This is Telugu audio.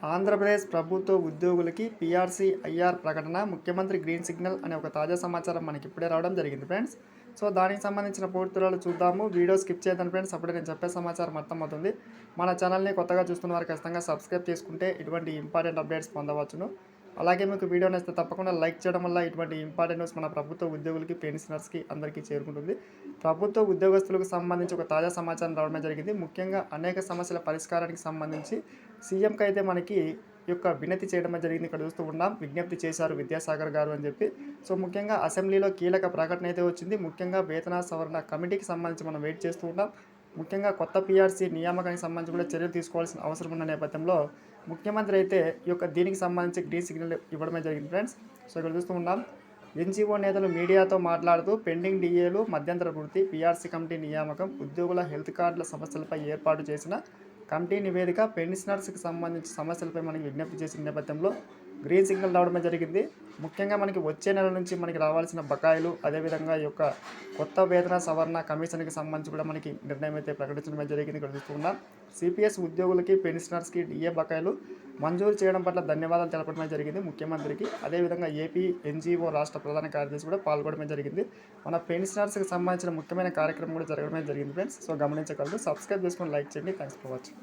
ఆంధ్రప్రదేశ్ ప్రభుత్వ ఉద్యోగులకి పీఆర్సీ ఐఆర్ ప్రకటన, ముఖ్యమంత్రి గ్రీన్ సిగ్నల్ అనే ఒక తాజా సమాచారం మనకి ఇప్పుడే రావడం జరిగింది ఫ్రెండ్స్. సో దానికి సంబంధించిన పూర్తి వివరాలు చూద్దాము. వీడియో స్కిప్ చేయొద్దండి ఫ్రెండ్స్, అప్పుడే నేను చెప్పే సమాచారం అర్థమవుతుంది. మన ఛానల్ని కొత్తగా చూస్తున్న వారు ఖచ్చితంగా సబ్స్క్రైబ్ చేసుకుంటే ఇటువంటి ఇంపార్టెంట్ అప్డేట్స్ పొందవచ్చును. అలాగే మీకు వీడియో నచ్చితే తప్పకుండా లైక్ చేయడం వల్ల ఇటువంటి ఇంపార్టెంట్ న్యూస్ మన ప్రభుత్వ ఉద్యోగులకి, పెన్షనర్స్కి అందరికీ చేరుకుంటుంది. ప్రభుత్వ ఉద్యోగస్తులకు సంబంధించి ఒక తాజా సమాచారం రావడం జరిగింది. ముఖ్యంగా అనేక సమస్యల పరిష్కారానికి సంబంధించి సీఎంకి అయితే మనకి యొక్క వినతి చేయడం జరిగింది. ఇక్కడ చూస్తూ ఉన్నాం, విజ్ఞప్తి చేశారు విద్యాసాగర్ గారు అని చెప్పి. సో ముఖ్యంగా అసెంబ్లీలో కీలక ప్రకటన అయితే వచ్చింది. ముఖ్యంగా వేతన సవరణ కమిటీకి సంబంధించి మనం వెయిట్ చేస్తూ ఉన్నాం. ముఖ్యంగా కొత్త పీఆర్సీ నియామకానికి సంబంధించి కూడా చర్యలు తీసుకోవాల్సిన అవసరం ఉన్న నేపథ్యంలో ముఖ్యమంత్రి అయితే ఈ యొక్క దీనికి సంబంధించి గ్రీన్ సిగ్నల్ ఇవ్వడమే జరిగింది ఫ్రెండ్స్. సో ఇక్కడ చూస్తూ ఉన్నాం, ఎన్జీఓ నేతలు మీడియాతో మాట్లాడుతూ పెండింగ్ డిఏలు, మధ్యంతర వృత్తి, పీఆర్సీ కమిటీ నియామకం, ఉద్యోగుల హెల్త్ కార్డుల సమస్యలపై ఏర్పాటు చేసిన కమిటీ నివేదిక, పెన్షనర్స్కి సంబంధించి సమస్యలపై మనకి విజ్ఞప్తి చేసిన నేపథ్యంలో గ్రీన్ సిగ్నల్ రావడమే జరిగింది. ముఖ్యంగా మనకి వచ్చే నెల నుంచి మనకి రావాల్సిన బకాయిలు, అదేవిధంగా ఈ యొక్క కొత్త వేతన సవరణ కమిషన్కి సంబంధించి కూడా మనకి నిర్ణయం అయితే ప్రకటించడం జరిగింది. ఇక్కడ చూస్తున్నాం, సిపిఎస్ ఉద్యోగులకి, పెన్షనర్స్కి డిఏ బకాయిలు మంజూరు చేయడం పట్ల ధన్యవాదాలు తెలపడమే జరిగింది ముఖ్యమంత్రికి. అదేవిధంగా ఏపీ ఎన్జీఓ రాష్ట్ర ప్రధాన కార్యదర్శి కూడా పాల్గొనడమే జరిగింది. మన పెన్షనర్స్కి సంబంధించిన ముఖ్యమైన కార్యక్రమం కూడా జరగడమే జరిగింది ఫ్రెండ్స్. సో గమనించగలరు. సబ్స్క్రైబ్ చేసుకొని లైక్ చేయండి. Thanks for watching.